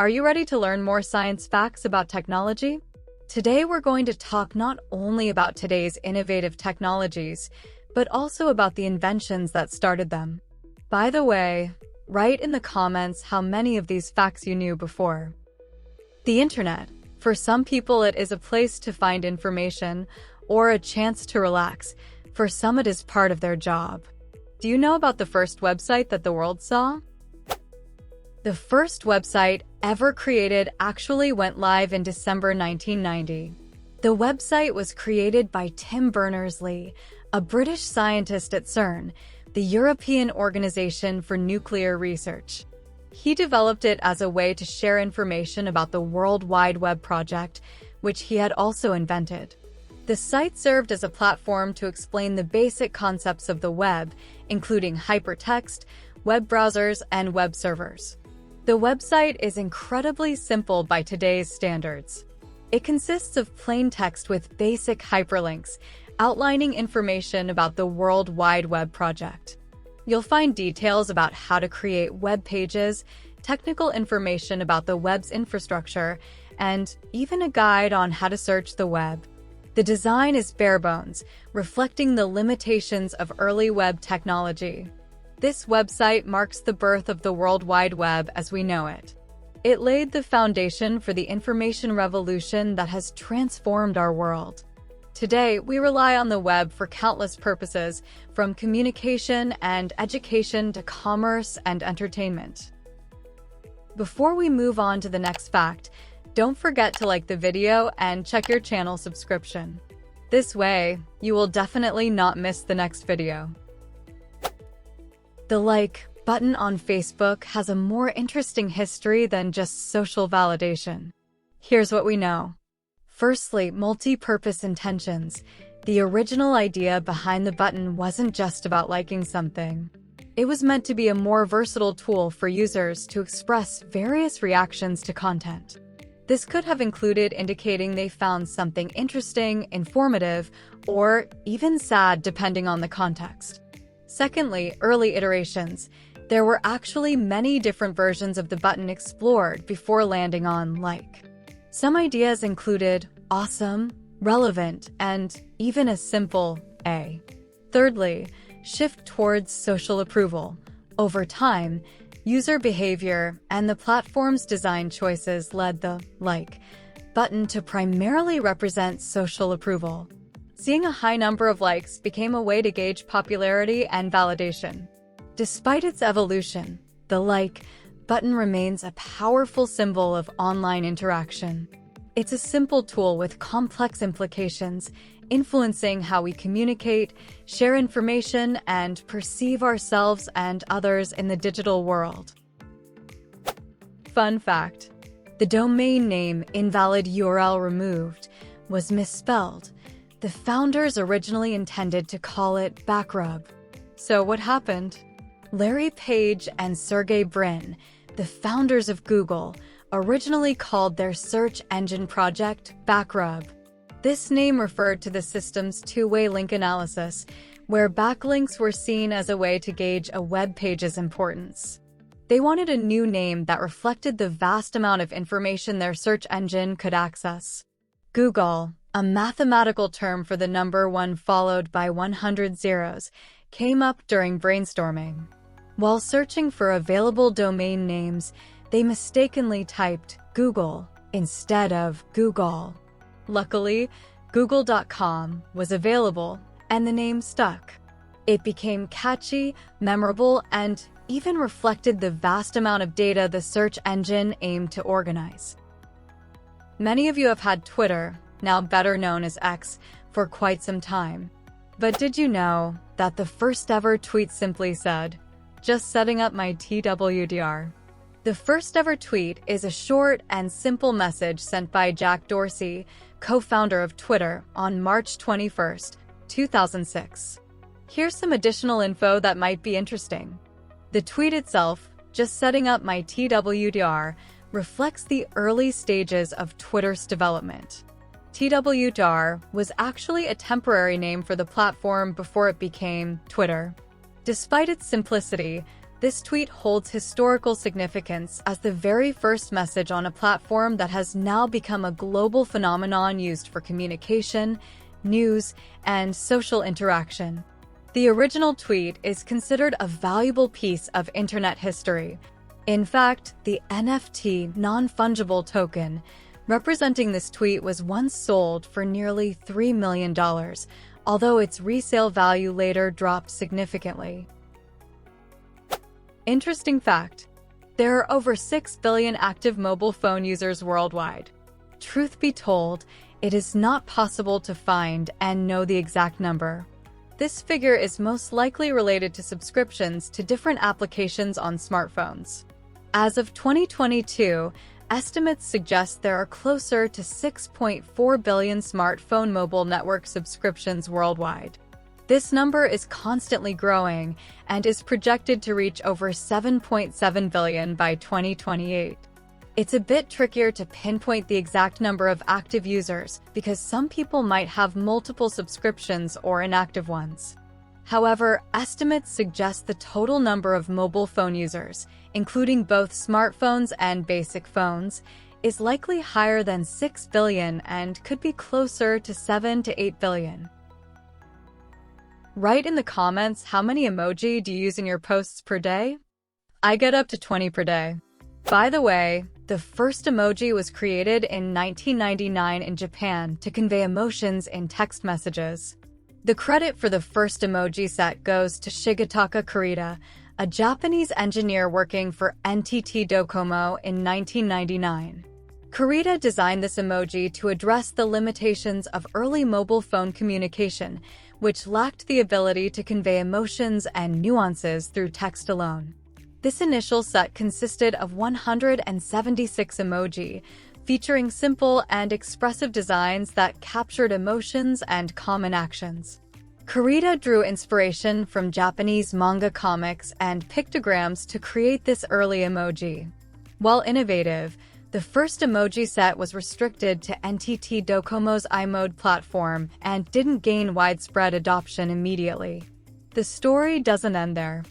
Are you ready to learn more science facts about technology? Today we're going to talk not only about today's innovative technologies, but also about the inventions that started them. By the way, write in the comments how many of these facts you knew before. The internet. For some people it is a place to find information or a chance to relax. For some it is part of their job. Do you know about the first website that the world saw? The first website ever created actually went live in December 1990. The website was created by Tim Berners-Lee, a British scientist at CERN, the European Organization for Nuclear Research. He developed it as a way to share information about the World Wide Web project, which he had also invented. The site served as a platform to explain the basic concepts of the web, including hypertext, web browsers, and web servers. The website is incredibly simple by today's standards. It consists of plain text with basic hyperlinks, outlining information about the World Wide Web project. You'll find details about how to create web pages, technical information about the web's infrastructure, and even a guide on how to search the web. The design is bare bones, reflecting the limitations of early web technology. This website marks the birth of the World Wide Web as we know it. It laid the foundation for the information revolution that has transformed our world. Today, we rely on the web for countless purposes, from communication and education to commerce and entertainment. Before we move on to the next fact, don't forget to like the video and check your channel subscription. This way, you will definitely not miss the next video. The like button on Facebook has a more interesting history than just social validation. Here's what we know. Firstly, multi-purpose intentions. The original idea behind the button wasn't just about liking something. It was meant to be a more versatile tool for users to express various reactions to content. This could have included indicating they found something interesting, informative, or even sad depending on the context. Secondly, early iterations. There were actually many different versions of the button explored before landing on like. Some ideas included awesome, relevant, and even a simple A. Thirdly, shift towards social approval. Over time, user behavior and the platform's design choices led the like button to primarily represent social approval. Seeing a high number of likes became a way to gauge popularity and validation. Despite its evolution, the like button remains a powerful symbol of online interaction. It's a simple tool with complex implications, influencing how we communicate, share information, and perceive ourselves and others in the digital world. Fun fact: the domain name invalid URL removed was misspelled. The founders originally intended to call it backrub. So what happened? Larry Page and Sergey Brin, the founders of Google, originally called their search engine project Backrub. This name referred to the system's two-way link analysis, where backlinks were seen as a way to gauge a web page's importance. They wanted a new name that reflected the vast amount of information their search engine could access. Google, a mathematical term for the number 1 followed by 100 zeros, came up during brainstorming. While searching for available domain names, they mistakenly typed Google instead of Google. Luckily, Google.com was available, and the name stuck. It became catchy, memorable, and even reflected the vast amount of data the search engine aimed to organize. Many of you have had Twitter, now better known as X, for quite some time. But did you know that the first ever tweet simply said, "Just setting up my TWDR"? The first ever tweet is a short and simple message sent by Jack Dorsey, co-founder of Twitter, on March 21, 2006. Here's some additional info that might be interesting. The tweet itself, "Just setting up my TWDR," reflects the early stages of Twitter's development. TWDR was actually a temporary name for the platform before it became Twitter. Despite its simplicity, This tweet holds historical significance as the very first message on a platform that has now become a global phenomenon used for communication, news, and social interaction. The original tweet is considered a valuable piece of internet history. In fact, the NFT non-fungible token representing this tweet was once sold for nearly $3 million, although its resale value later dropped significantly. Interesting fact: there are over 6 billion active mobile phone users worldwide. Truth be told, it is not possible to find and know the exact number. This figure is most likely related to subscriptions to different applications on smartphones. As of 2022, estimates suggest there are closer to 6.4 billion smartphone mobile network subscriptions worldwide. This number is constantly growing and is projected to reach over 7.7 billion by 2028. It's a bit trickier to pinpoint the exact number of active users because some people might have multiple subscriptions or inactive ones. However, estimates suggest the total number of mobile phone users, including both smartphones and basic phones, is likely higher than 6 billion and could be closer to 7 to 8 billion. Write in the comments how many emoji do you use in your posts per day? I get up to 20 per day. By the way, the first emoji was created in 1999 in Japan to convey emotions in text messages. The credit for the first emoji set goes to Shigetaka Kurita, a Japanese engineer working for NTT Docomo in 1999. Kurita designed this emoji to address the limitations of early mobile phone communication, which lacked the ability to convey emotions and nuances through text alone. This initial set consisted of 176 emoji, featuring simple and expressive designs that captured emotions and common actions. Kurita drew inspiration from Japanese manga comics and pictograms to create this early emoji. While innovative, the first emoji set was restricted to NTT Docomo's iMode platform and didn't gain widespread adoption immediately. The story doesn't end there.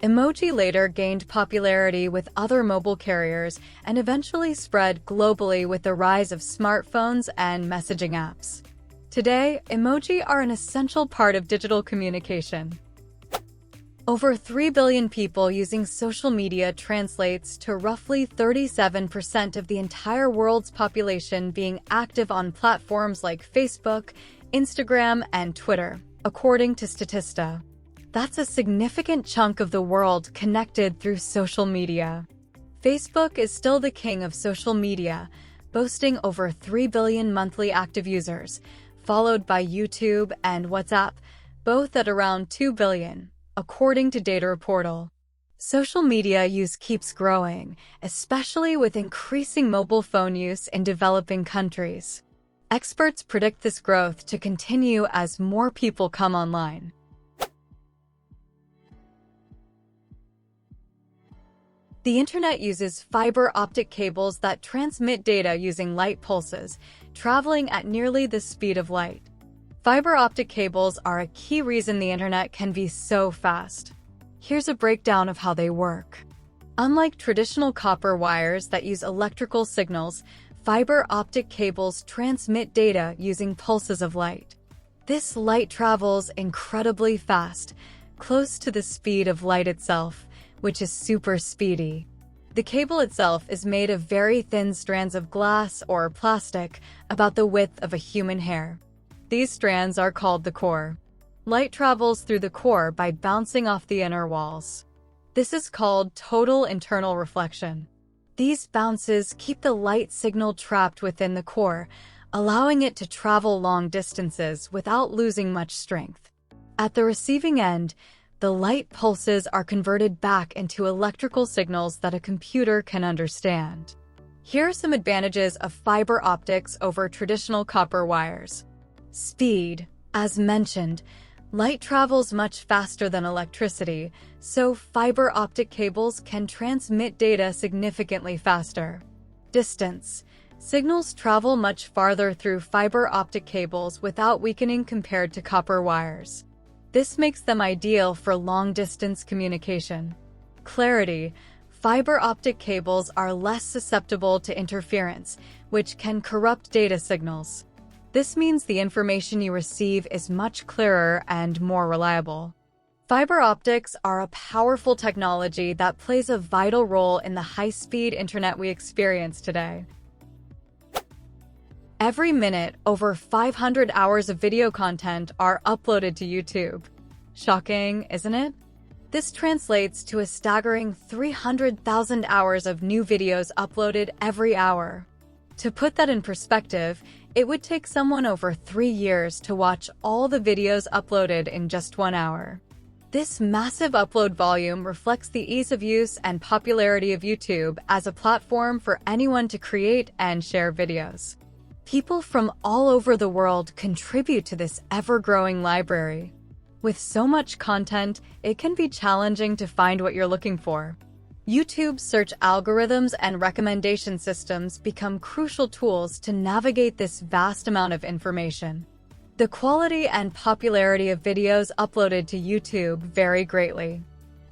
Emoji later gained popularity with other mobile carriers and eventually spread globally with the rise of smartphones and messaging apps. Today, emoji are an essential part of digital communication. Over 3 billion people using social media translates to roughly 37% of the entire world's population being active on platforms like Facebook, Instagram, and Twitter, according to Statista. That's a significant chunk of the world connected through social media. Facebook is still the king of social media, boasting over 3 billion monthly active users, followed by YouTube and WhatsApp, both at around 2 billion. According to Data Portal. Social media use keeps growing, especially with increasing mobile phone use in developing countries. Experts predict this growth to continue as more people come online. The internet uses fiber optic cables that transmit data using light pulses, traveling at nearly the speed of light. Fiber optic cables are a key reason the internet can be so fast. Here's a breakdown of how they work. Unlike traditional copper wires that use electrical signals, fiber optic cables transmit data using pulses of light. This light travels incredibly fast, close to the speed of light itself, which is super speedy. The cable itself is made of very thin strands of glass or plastic, about the width of a human hair. These strands are called the core. Light travels through the core by bouncing off the inner walls. This is called total internal reflection. These bounces keep the light signal trapped within the core, allowing it to travel long distances without losing much strength. At the receiving end, the light pulses are converted back into electrical signals that a computer can understand. Here are some advantages of fiber optics over traditional copper wires. Speed. As mentioned, light travels much faster than electricity, so fiber optic cables can transmit data significantly faster. Distance. Signals travel much farther through fiber optic cables without weakening compared to copper wires. This makes them ideal for long-distance communication. Clarity. Fiber optic cables are less susceptible to interference, which can corrupt data signals. This means the information you receive is much clearer and more reliable. Fiber optics are a powerful technology that plays a vital role in the high-speed internet we experience today. Every minute, over 500 hours of video content are uploaded to YouTube. Shocking, isn't it? This translates to a staggering 300,000 hours of new videos uploaded every hour. To put that in perspective, it would take someone over 3 years to watch all the videos uploaded in just 1 hour. This massive upload volume reflects the ease of use and popularity of YouTube as a platform for anyone to create and share videos. People from all over the world contribute to this ever-growing library. With so much content, it can be challenging to find what you're looking for. YouTube's search algorithms and recommendation systems become crucial tools to navigate this vast amount of information. The quality and popularity of videos uploaded to YouTube vary greatly.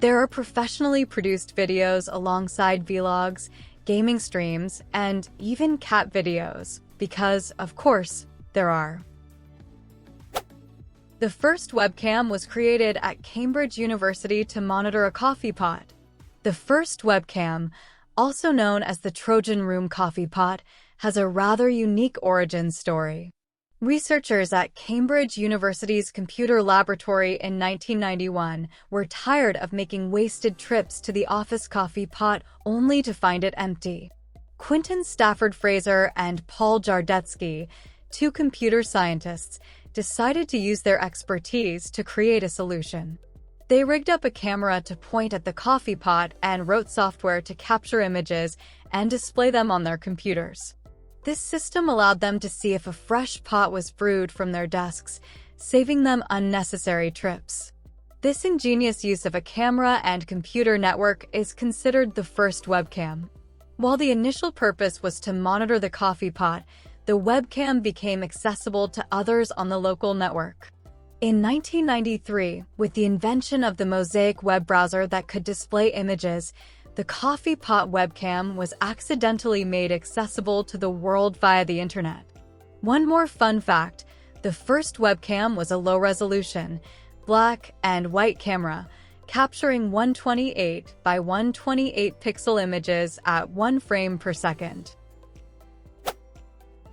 There are professionally produced videos alongside vlogs, gaming streams, and even cat videos, because, of course, there are. The first webcam was created at Cambridge University to monitor a coffee pot. The first webcam, also known as the Trojan Room coffee pot, has a rather unique origin story. Researchers at Cambridge University's computer laboratory in 1991 were tired of making wasted trips to the office coffee pot only to find it empty. Quinton Stafford Fraser and Paul Jardetsky, two computer scientists, decided to use their expertise to create a solution. They rigged up a camera to point at the coffee pot and wrote software to capture images and display them on their computers. This system allowed them to see if a fresh pot was brewed from their desks, saving them unnecessary trips. This ingenious use of a camera and computer network is considered the first webcam. While the initial purpose was to monitor the coffee pot, the webcam became accessible to others on the local network. In 1993, with the invention of the Mosaic web browser that could display images, the coffee pot webcam was accidentally made accessible to the world via the internet. One more fun fact, the first webcam was a low-resolution, black and white camera, capturing 128 by 128 pixel images at 1 frame per second.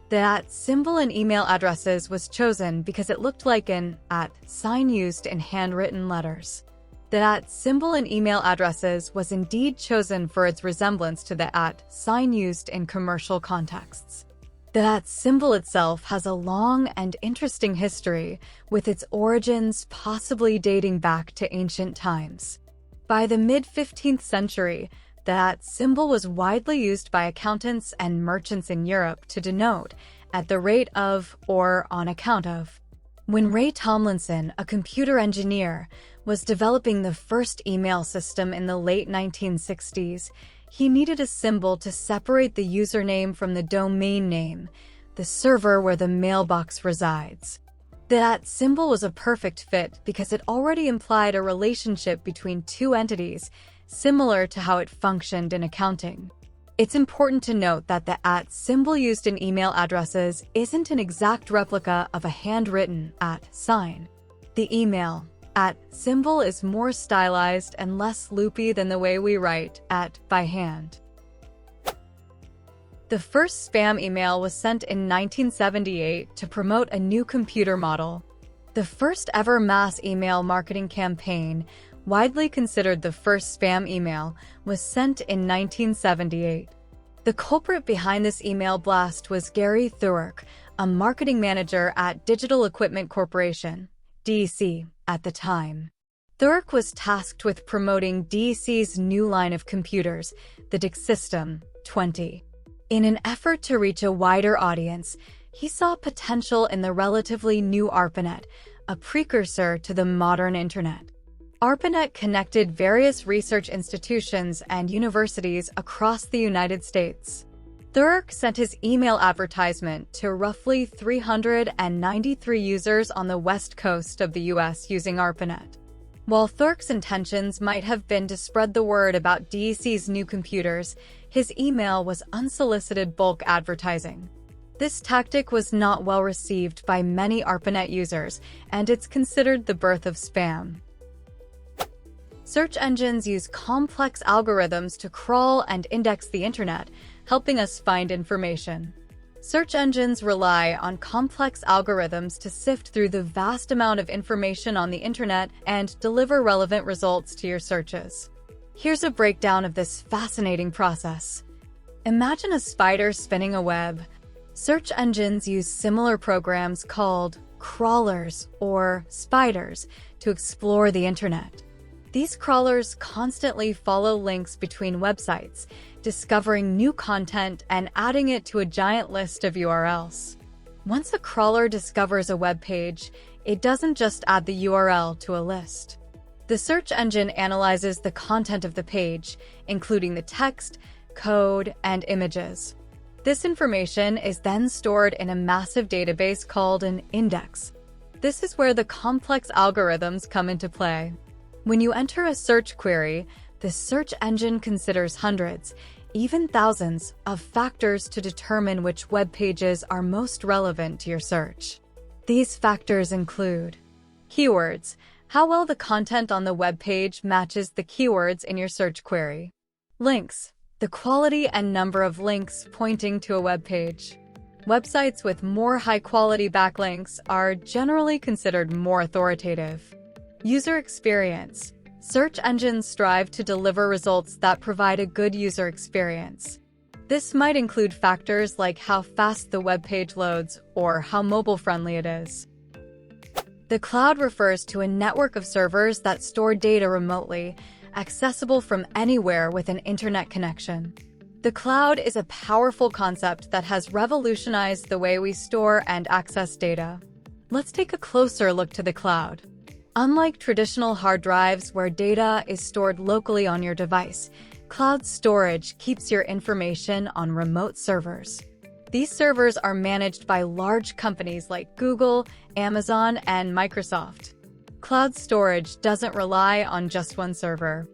The @ symbol in email addresses was chosen because it looked like an @ sign used in handwritten letters. The @ symbol in email addresses was indeed chosen for its resemblance to the @ sign used in commercial contexts. The @ symbol itself has a long and interesting history, with its origins possibly dating back to ancient times. By the mid-15th century, the @ symbol was widely used by accountants and merchants in Europe to denote at the rate of or on account of. When Ray Tomlinson, a computer engineer, was developing the first email system in the late 1960s, he needed a symbol to separate the username from the domain name, the server where the mailbox resides. The @ symbol was a perfect fit because it already implied a relationship between two entities, similar to how it functioned in accounting. It's important to note that the @ symbol used in email addresses isn't an exact replica of a handwritten @ sign. The email @ symbol is more stylized and less loopy than the way we write @ by hand. The first spam email was sent in 1978 to promote a new computer model. The first ever mass email marketing campaign, widely considered the first spam email, was sent in 1978. The culprit behind this email blast was Gary Thurk, a marketing manager at Digital Equipment Corporation, DEC, at the time. Thurk was tasked with promoting DEC's new line of computers, the DIC System 20. In an effort to reach a wider audience, he saw potential in the relatively new ARPANET, a precursor to the modern internet. ARPANET connected various research institutions and universities across the United States. Thurk sent his email advertisement to roughly 393 users on the west coast of the US using ARPANET. While Thorke's intentions might have been to spread the word about DEC's new computers, his email was unsolicited bulk advertising. This tactic was not well received by many ARPANET users, and it's considered the birth of spam. Search engines use complex algorithms to crawl and index the internet, helping us find information. Search engines rely on complex algorithms to sift through the vast amount of information on the internet and deliver relevant results to your searches. Here's a breakdown of this fascinating process. Imagine a spider spinning a web. Search engines use similar programs called crawlers or spiders to explore the internet. These crawlers constantly follow links between websites, discovering new content and adding it to a giant list of URLs. Once a crawler discovers a web page, it doesn't just add the URL to a list. The search engine analyzes the content of the page, including the text, code, and images. This information is then stored in a massive database called an index. This is where the complex algorithms come into play. When you enter a search query, the search engine considers hundreds, even thousands, of factors to determine which web pages are most relevant to your search. These factors include keywords, how well the content on the web page matches the keywords in your search query. Links, the quality and number of links pointing to a web page. Websites with more high-quality backlinks are generally considered more authoritative. User experience. Search engines strive to deliver results that provide a good user experience. This might include factors like how fast the web page loads or how mobile-friendly it is. The cloud refers to a network of servers that store data remotely, accessible from anywhere with an internet connection. The cloud is a powerful concept that has revolutionized the way we store and access data. Let's take a closer look to the cloud. Unlike traditional hard drives where data is stored locally on your device, cloud storage keeps your information on remote servers. These servers are managed by large companies like Google, Amazon, and Microsoft. Cloud storage doesn't rely on just one server.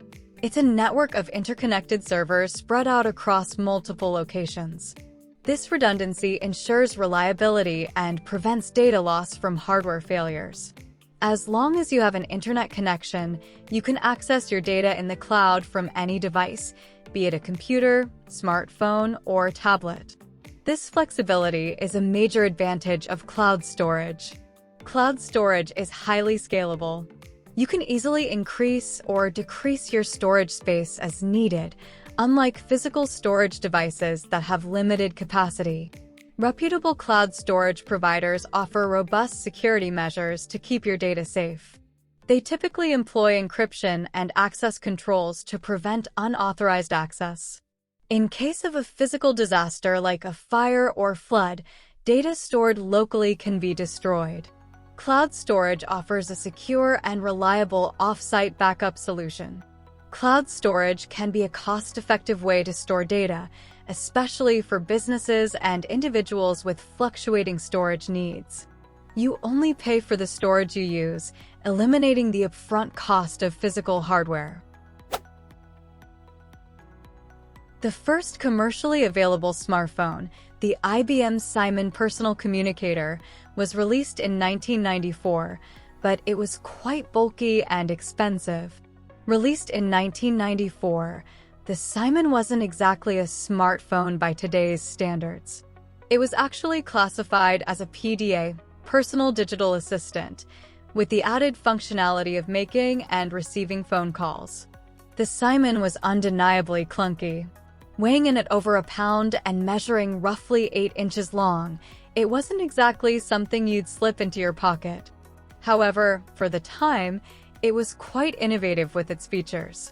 It's a network of interconnected servers spread out across multiple locations. This redundancy ensures reliability and prevents data loss from hardware failures. As long as you have an internet connection, you can access your data in the cloud from any device, be it a computer, smartphone, or tablet. This flexibility is a major advantage of cloud storage. Cloud storage is highly scalable. You can easily increase or decrease your storage space as needed, unlike physical storage devices that have limited capacity. Reputable cloud storage providers offer robust security measures to keep your data safe. They typically employ encryption and access controls to prevent unauthorized access. In case of a physical disaster like a fire or flood, data stored locally can be destroyed. Cloud storage offers a secure and reliable off-site backup solution. Cloud storage can be a cost-effective way to store data, especially for businesses and individuals with fluctuating storage needs. You only pay for the storage you use, eliminating the upfront cost of physical hardware. The first commercially available smartphone, the IBM Simon Personal Communicator, was released in 1994, but it was quite bulky and expensive. Released in 1994, the Simon wasn't exactly a smartphone by today's standards. It was actually classified as a PDA, personal digital assistant, with the added functionality of making and receiving phone calls. The Simon was undeniably clunky. Weighing in at over a pound and measuring roughly 8 inches long, it wasn't exactly something you'd slip into your pocket. However, for the time, it was quite innovative with its features.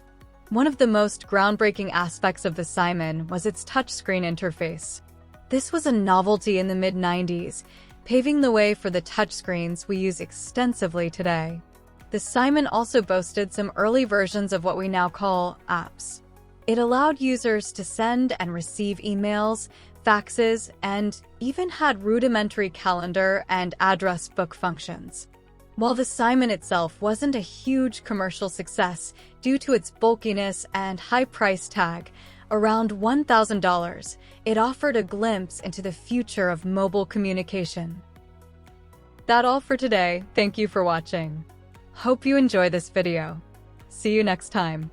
One of the most groundbreaking aspects of the Simon was its touchscreen interface. This was a novelty in the mid-90s, paving the way for the touchscreens we use extensively today. The Simon also boasted some early versions of what we now call apps. It allowed users to send and receive emails, faxes, and even had rudimentary calendar and address book functions. While the Simon itself wasn't a huge commercial success due to its bulkiness and high price tag, around $1,000, it offered a glimpse into the future of mobile communication. That's all for today. Thank you for watching. Hope you enjoy this video. See you next time.